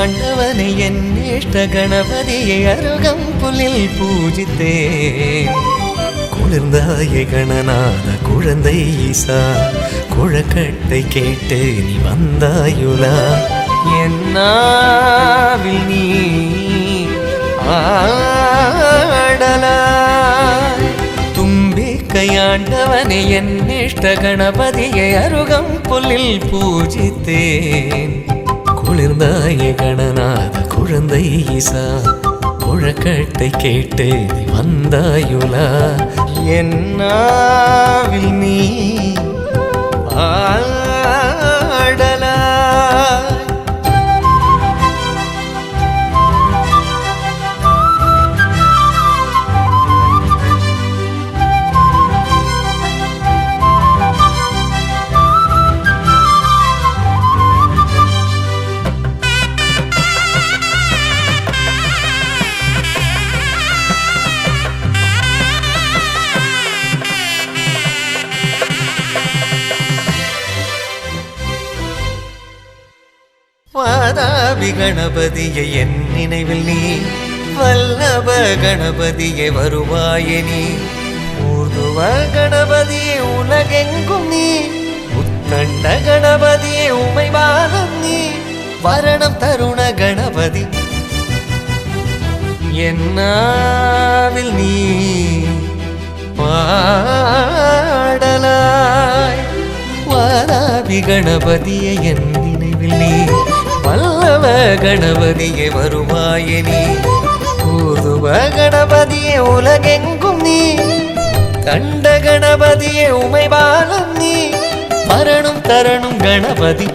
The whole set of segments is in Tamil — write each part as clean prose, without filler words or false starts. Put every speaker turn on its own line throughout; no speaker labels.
ஆண்டவனை என் இஷ்ட கணபதியை அருகம்புலில் பூஜித்தேன். குளிர்ந்தாய கணநாத குழந்தை ஈசா, குழக்கட்டை கேட்டு நீ வந்தாயுலா. என்னாவில் நீ ஆடலாய். தும்பிக்கையாண்டவனை என் இஷ்ட கணபதியை அருகம்புலில் பூஜித்தேன். குளிர்ந்தாய கணநாத குழந்தை ஈசா, குழக்கட்டை கேட்டு நீ வந்தாயுலா. என்னாவில் நீ ஆடலாய். வாதாபி கணபதியை என் நினைவில் நீ, வல்லப கணபதியை வருவாயே நீ. ஊர்துவ கணபதியை உலகெங்கும் நீ, உத்தண்ட கணபதியை உமைபாலம் நீ. வரணம் தருண கணபதி என்னாவில் நீ பாடலாய். வாதாபி கணபதியை என் நினைவில் நீ, வல்லவ கணபதியை வருவாயே நீ. ஊர்துவ கணபதியை உலகெங்கும் நீ, கண்ட கணபதியை உமைபாலம் நீ. மரணம் தரணும் கணபதி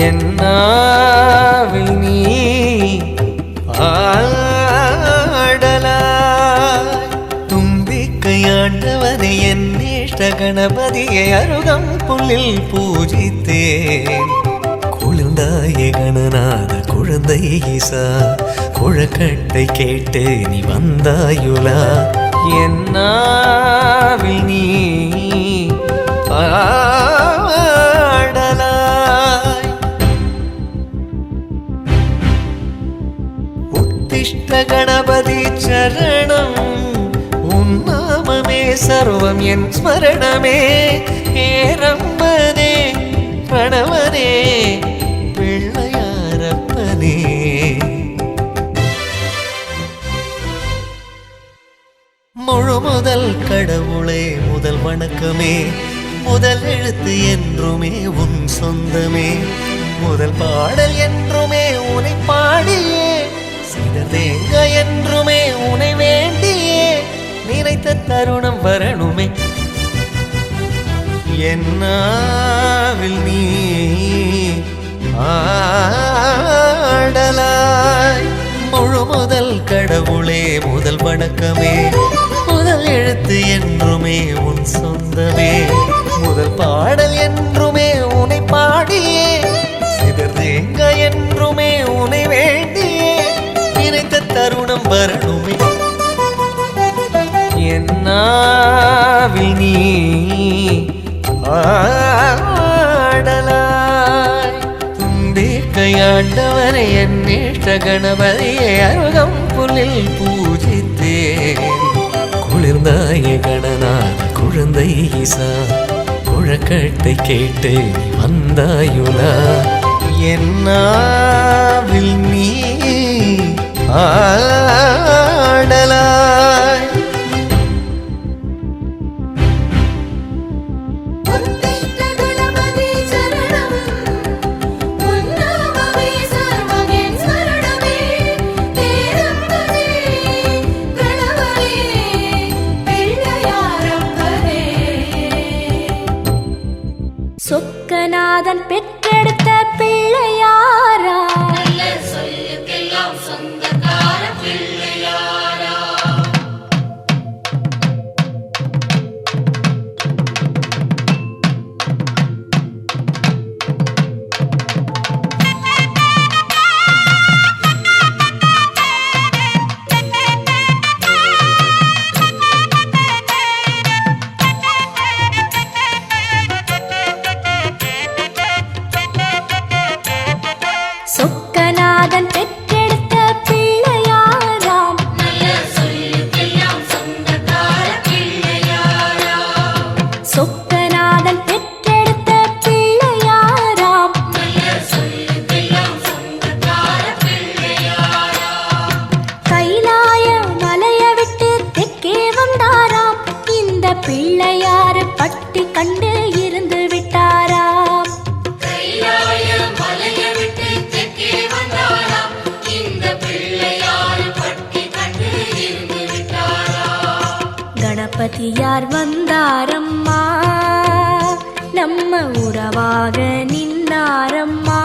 என்னாவில் நீ ஆடலாய். தும்பிக்கையாண்டவனை என் இஷ்ட கணபதியை அருகம்புலில் பூஜித்தேன். குளிர்ந்தாய கணநாத குழந்தை ஈசா, குழக்கட்டை கேட்டு நீ வந்தாயுலா. என்னாவில் நீ ஆடலாய். உத்திஷ்ட கணபதி சரணம், உன் நாமமே சர்வம் என் ஸ்மரணமே. ஏரம்பனே பிரணவனே பிள்ளையாரப்பனே. முழு முதல் கடவுளே முதல் வணக்கமே. முதல் எழுத்து என்றுமே உன் சொந்தமே. முதல் பாடல் என்றுமே உனை பாடியே. சிததேங்க என்றுமே உனை வேண்டியே. நினைத்த தருணம் வரணுமே. என்னாவில் நீ ஆடலாய் முழு முதல் கடவுளே முதல் வணக்கமே முதல் எழுத்து என்றுமே உன் சொந்தமே முதல் பாடல் என்றுமே உன்னை பாடியே சிதறேங்க என்றுமே உன்னை வேண்டியே நினைத்த தருணம் வரணுமே என்னாவில் நீ ஆடலாய் தும்பி கையாண்டவரை என் நேற்ற கணபதியை அருகம் புலில் பூஜித்தேன் குளிர்ந்தாய கணநாத குழந்தை ஈசா குழக்கட்டை கேட்டு வந்தாயுலா என்னாவில் நீ ஆடலாய்
சொக்கநாதன் பெற்றெடுத்த பிள்ளையாரா
சொல்லுக்கெல்லாம் சொந்தக்கார பிள்ளையாரா
சொக்கநாதன் பெற்றெடுத்த பிள்ளையாராம்
நல்ல சொல்லுக்கெல்லாம் சொந்தக்கார பிள்ளையாரா
சொக்கநாதன் பெற்றெடுத்த பிள்ளையாராம்
நல்ல சொல்லுக்கெல்லாம் சொந்தக்கார பிள்ளையாரா
கைலாய மலைய விட்டு தெற்கே வந்தாராம் இந்த பிள்ளையாரு பட்டி கண்டு இருந்து விட்டாராம்
கைலாய மலைய விட்டு தெற்கே வந்தாராம் இந்த பிள்ளையார் பட்டி கண்டு இருந்து விட்டாரா
கணபதியார் வந்தாரம்மா நம்ம உறவாக நின்னாரம்மா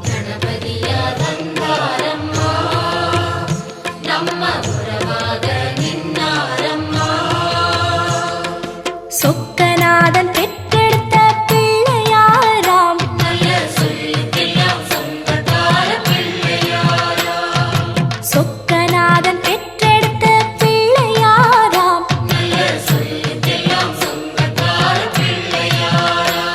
கணபதியார் வந்தாரம்மா நம்ம உறவாக நின்னாரம்மா
சொக்கநாதன் பெற்றெடுத்த பிள்ளையாராம்
நல்ல சொல்லுக்கெல்லாம் சொந்தக்கார பிள்ளையாரா
சொக்கநாதன் பெற்றெடுத்த பிள்ளையாராம்
நல்ல சொல்லுக்கெல்லாம் சொந்தக்கார பிள்ளையாரா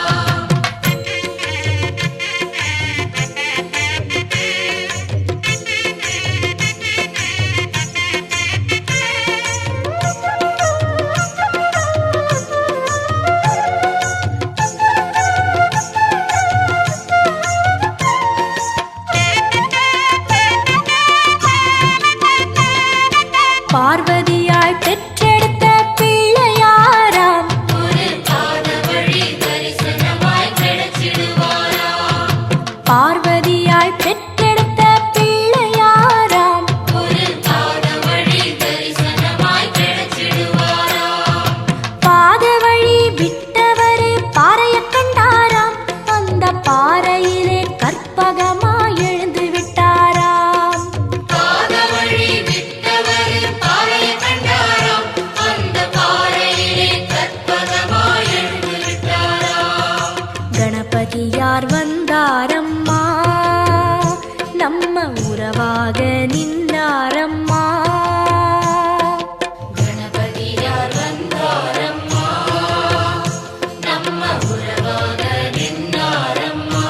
பார்வதியால் பெற்றெடுத்த பிள்ளையாராம்
ஒரு பாத வழி தரிசனமாய் கிடைச்சிடுவாரா
பார்வதியால் பெற்றெடுத்த பிள்ளையாராம்
ஒரு பாத வழி தரிசனமாய் கிடைச்சிடுவாரா
பாத வழி விட்டவரு பாறைய கண்டாராம் அந்த பாறையிலே கற்பகமாய் எழுந்து விட்டாராம்
பாத வழி விட்டவர் பாறையை கண்டாராம் அந்த பாறையிலே கற்பகமாய் எழுந்து விட்டாரா
கணபதியார் வந்தாரம்மா நம்ம உறவாக நின்னாரம்மா
கணபதியார் வந்தாரம்மா நம்ம உறவாக நின்னாரம்மா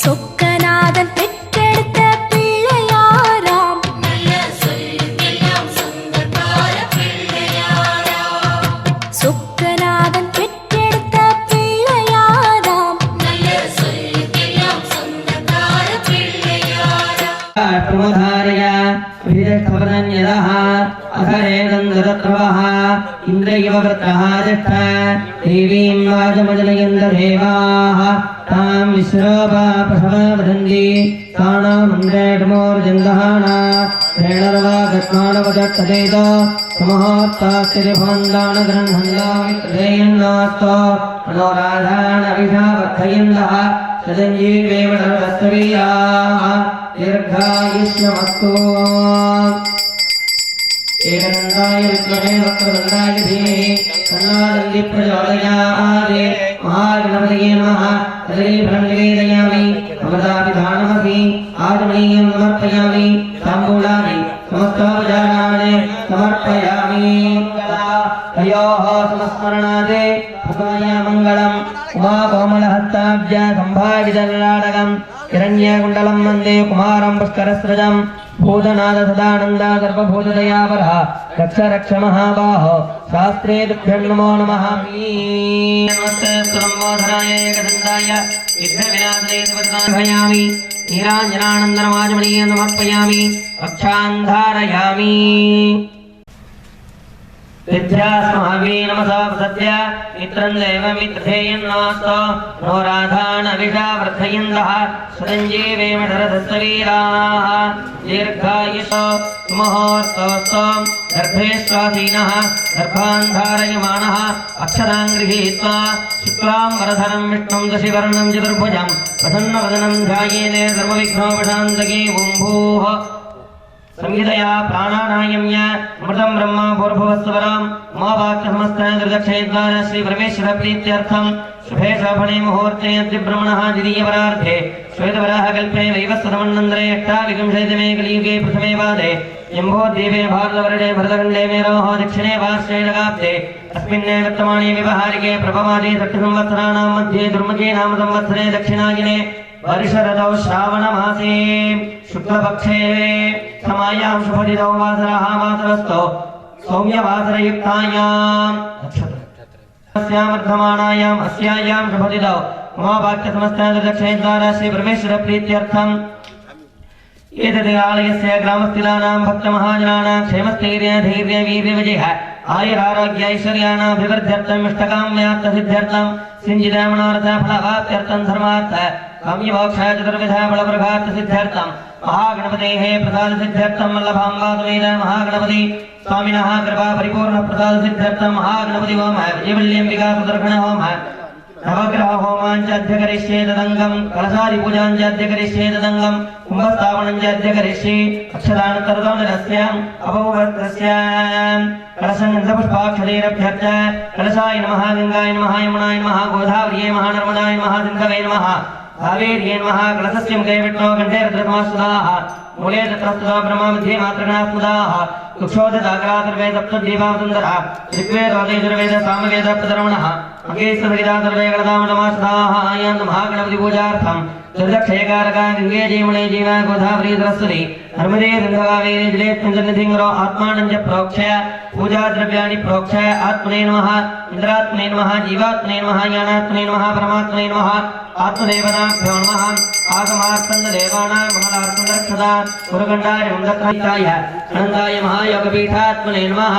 சொக்கநாதன் பெற்றெடுத்த பிள்ளையாராம்
நல்ல சொல்லுக்கெல்லாம் சொந்தக்கார பிள்ளையாரா
சொக்கநாதன் பெற்றெடுத்த பிள்ளையாராம்
நல்ல சொல்லுக்கெல்லாம் சொந்தக்கார பிள்ளையாரா
अष्टमधारया अभिरक्षपदन्यदः अथरेदन्दरत्रवः इन्द्रैव वृत्रः तिष्ठ देवीं वाचमजनयन्त देवाः तां विश्रोपा प्रसवा वदन्ति ताणामन्द्रेटमोर्जन्दहाना प्रेणर्वा गत्मानवदत्तदेत समहोत्तास्तिरि भवन्दानगृह्णन्दामित्रेयन्नास्तो मनोराधानविषावर्धयन्दः सदञ्जीवेवडरस्तवीराः दीर्घायुष्यमस्तु एकदन्ताय विद्महे वक्रतुण्डाय धीमहि तन्नो प्रचोदयात् महागणपतये नमः तदैवं निवेदयामि अमृताभिधानमपि आचमनीयं समर्पयामि ताम्बूलानि समस्तोपचाराणि समर्पयामि तयोः संस्मरणादे भुवाय मङ्गलम् उमाकोमलहस्ताब्ज सम्भावितललाटकम् हिरण्यकुण्डलं वन्दे कुमारं पुष्करस्रजम् भूतनाथ सदानन्द सर्वभूतदयावरः रक्ष रक्ष महाबाहो शास्त्रे तुभ्यं नमो नमः नमस्ते सुरम्बोधराय एकदन्ताय विघ्नविनाशने समर्पयामि नीराञ्जनानन्दनमाजमणीयं समर्पयामि रक्षां धारयामि विद्यास्माभि नमसा सद्य मित्रं देवमित्रधेयन्नास्तो नो राधानविषावर्धयन्तः सदञ्जीवेमठरधस्तवीराः दीर्घायुषो सुमहोर्तोऽस्तो गर्भेष्वाधीनः गर्भान्धारयमाणः अक्षरां गृहीत्वा शुक्लां वरधरं विष्णुं दशिवर्णं चतुर्भुजं प्रसन्नवदनं ध्यायेते सर्वविघ्नोपशान्तके ॐ भूः संहितया प्राणानायम्य अमृतं ब्रह्म भूर्भुवस्वरम् उमावाक्यसमस्तदक्षयद्वारा श्रीपरमेश्वर प्रीत्यर्थं शुभे शोभने मुहूर्ते अद्यब्रह्मणः द्वितीयवरार्धे श्वेतवराह कल्पे वैवस्वतमन्वन्तरे अष्टाविंशतितमे कलियुगे प्रथमे पादे जम्बोद्वीपे भारतवर्षे भरतखण्डे मेरोः दक्षिणे वार्षेणकाब्दे अस्मिन्ने वर्तमाने व्यवहारिके प्रभवादि षट्संवत्सराणां मध्ये दुर्मुखे नाम संवत्सरे दक्षिणायने वर्षरतौ श्रावणमासे शुक्लपक्षे समायां शुभदिनौ वासरः वासरस्थौ सौम्यवासरयुक्तायाम् वर्धमानायाम् अस्यायां शुभदिनौ उमावाक्यसमस्तदक्षयद्वारा श्रीपरमेश्वर प्रीत्यर्थम् एतद् आलयस्य ग्रामस्थितानां भक्तमहाजनानां क्षेमस्थैर्य धैर्य वीर्यविजयः आयुरारोग्यैश्वर्याणाभिवृद्ध्यर्थम् इष्टकाम्यार्थसिद्ध्यर्थं सिञ्चितमनोरथफलवाप्त्यर्थं धर्मार्थ काम्यमोक्ष चतुर्विध फलप्रघातसिद्ध्यर्थं महागणपतेः प्रसादसिद्ध्यर्थं वल्लभाम्बादवेद महागणपति स्वामिनः कृपा परिपूर्ण प्रसादसिद्ध्यर्थं महागणपति होमः विजयवल्ल्यम्बिका सुदर्शन होमः नवग्रह होमाञ्च करिष्ये तदङ्गं कलशादिपूजाञ्च करिष्ये तदङ्गं कुम्भस्थापनं च करिष्ये अक्षदानन्तरदोनरस्याम् अपौवत्रस्य कलशनन्दपुष्पाक्षदैरभ्यर्च कलशाय नमः गङ्गाय नमः यमुनाय नमः गोदावर्यै नमः नर्मदाय नमः सिन्धवे नमः कावेर्यै नमः कलशस्य मुखे विष्णो कण्ठे रुद्रमास्पदाः मूले तत्रस्तदा ब्रह्मा मध्ये मातृगणास्पदाः कुक्षोदताग्रातर्वे सप्तद्वीपावसुन्दरः ऋग्वेदोदयजुर्वेद सामवेद प्रधर्मणः अगेस्तसहितातर्वे गणदामनमास्पदाः आयान्त महागणपतिपूजार्थं दुर्दक्षयकारका गङ्गे जीवने जीव गोदावरी सरस्वती नर्मदे गङ्गावेरी जलेऽस्मिन्सन्निधिङ्गरो आत्मानं च प्रोक्षय पूजाद्रव्याणि प्रोक्षय आत्मने नमः इन्द्रात्मने नमः जीवात्मने नमः ज्ञानात्मने नमः परमात्मने नमः आत्मदेवताभ्यो नमः आगमार्तन्ददेवानां महदार्तन्दरक्षदा गुरुगण्डाय मन्दत्राय अनन्ताय महायोगपीठात्मने नमः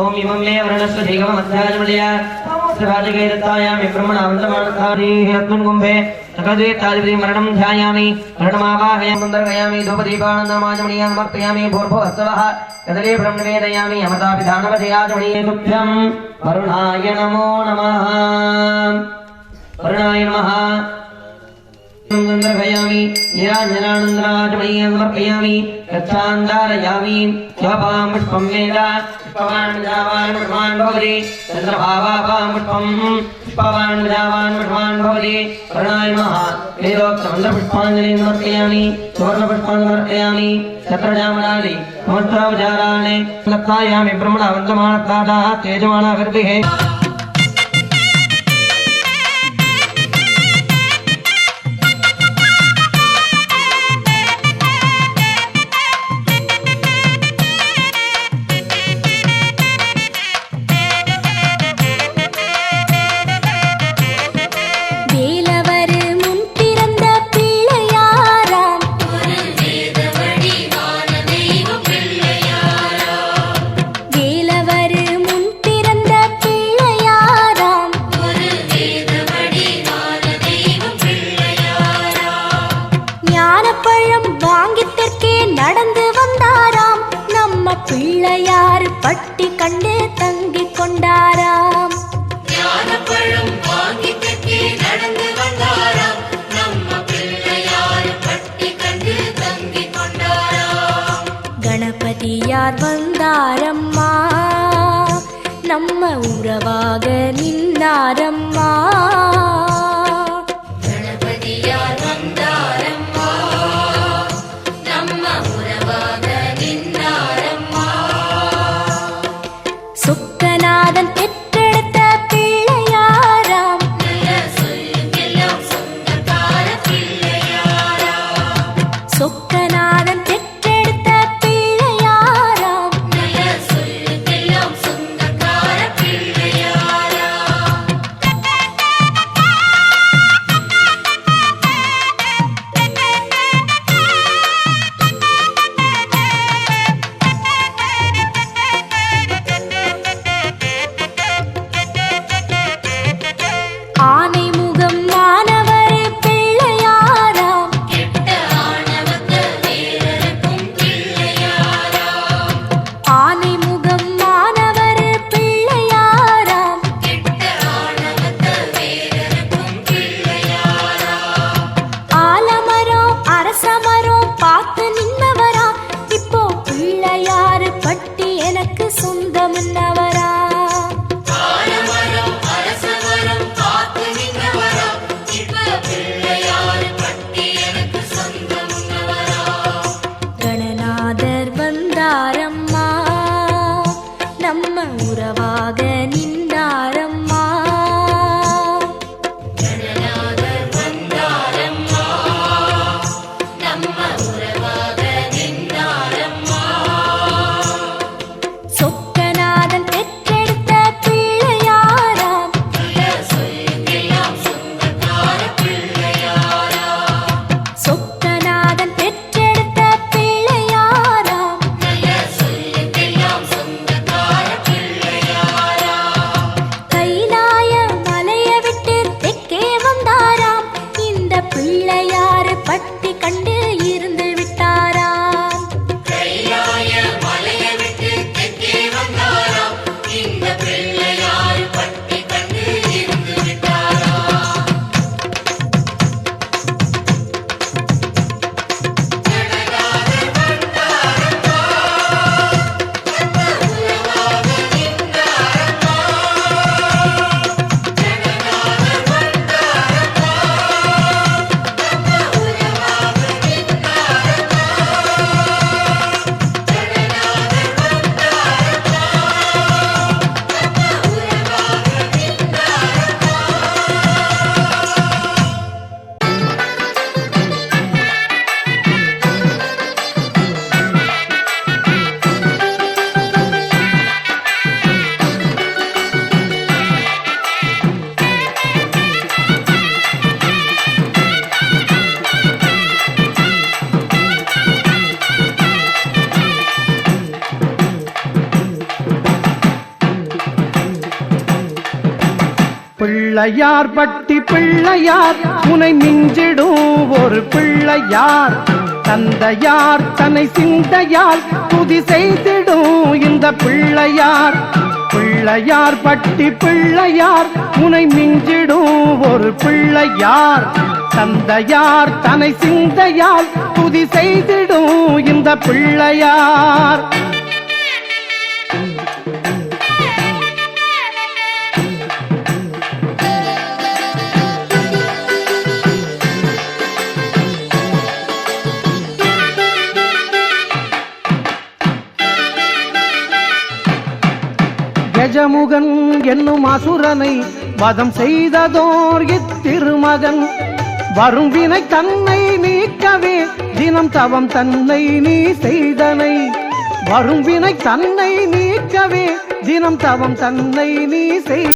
ॐ इमं मे वर्णस्वधिगमध्याजमलय राजगे दत्तायामि ब्रह्मणावन्दमानधारीः अस्मिन् कुम्भे सकलदेवतादिपति मरणं ध्यायामि मरणमावाहयामि सुन्दरगयामि धूपदीपानन्दमाचमणीयां समर्पयामि भूर्भुवस्सवः कदलीफलं निवेदयामि अमृताभिधानवधयाचमणीये तुभ्यं वरुणाय नमो नमः वरुणाय नमः सुन्दरगयामि निराञ्जनानन्दनाचमणीयां समर्पयामि रक्षान्धारयामि स्वपां पुष्पं वेद पुष्पवान् विजावान् पुष्पान् भवति चन्द्रभावापां पुष्पं पुष्पवान् विजावान् पुष्पान् भवति वरुणाय नमः वेदोक्तमन्त्रपुष्पाञ्जलिं समर्पयामि सुवर्णपुष्पान् समर्पयामि छत्रजामनादि समस्तोपचाराणि लप्तायामि ब्रह्मणावन्दमानत्रादाः तेजमानाभिर्भिः
வேலவர் முன் நம்ம உறவாக நின்னாரம்மா.
கணபதியார் வந்தாரம்மா நம்ம உறவாக நின்னாரம்மா.
சொக்கநாதன் பெற்றெடுத்த பிள்ளையாராம்.
நல்ல சொல்லுக்கெல்லாம் சொந்தக்கார பிள்ளையாராம்.
சொக்கநாதன் பெற்றெடுத்த பிள்ளையாராம்.
நல்ல சொல்லுக்கெல்லாம் சொந்தக்கார பிள்ளையாராம்.
ஆனை முகம் மாணவர் பிள்ளையாராம்.
கெட்ட ஆணவத்தை வேறறுக்கும் பிள்ளையாராம்.
ஆனை முகம் மாணவர் பிள்ளையாராம்.
கெட்ட ஆணவத்தை வேறறுக்கும் பிள்ளையாராம்.
ஆலமரம் அரசமரம் பார்த்து நின்னவரா. இப்போ பிள்ளையாரு பட்டி எனக்கு சொந்தம்னவரா.
ஆலமரம் அரசமரம் பார்த்து நின்றவரா. இப்ப பிள்ளையார் பட்டி எனக்கு சொந்தம்னவரா.
கணநாதர் வந்தாரம்மா. நம்ம உறவாக நின்றாரம்மா.
கணநாதர் வந்தாரம்மா நம்ம உறவாக நின்றாரம்மா.
சொக்கநாதன் பெற்றெடுத்த பிள்ளையாராம்.
நல்ல சொல்லுக்கெல்லாம் சொந்தக்கார பிள்ளையாராம்.
சொக்கநாதன் பெற்றெடுத்த பிள்ளையாராம்.
நல்ல சொல்லுக்கெல்லாம் சொந்தக்கார பிள்ளையாராம்.
கைலாய மலைய விட்டு தெற்கே வந்தாராம். இந்த பிள்ளையாரு பட்டி கண்டு இருந்து விட்டாராம்.
கைலாய மலையை விட்டு தெற்கே வந்தாராம். இந்த பிள்ளையார் பட்டி கண்டு இருந்து விட்டாராம்.
பிள்ளையார் பட்டி பிள்ளையார் உனை மிஞ்சிடும் ஒரு பிள்ளையார். தந்தையார் தன்னை சிந்தையால் துதி செய்திடும் இந்த பிள்ளையார். பிள்ளையார் பட்டி பிள்ளையார் உனை மிஞ்சிடும் ஒரு பிள்ளையார். தந்தையார் தன்னை சிந்தையால் துதி செய்திடும் இந்த பிள்ளையார். கஜமுகன் என்னும் அசுரனை வதம் செய்ததோர் இத்திருமகன். வரும் வினை தன்னை நீக்கவே தினம் தவம் தன்னை நீ செய்தனை. வரும் வினை தன்னை நீக்கவே தினம் தவம் தன்னை நீ செய்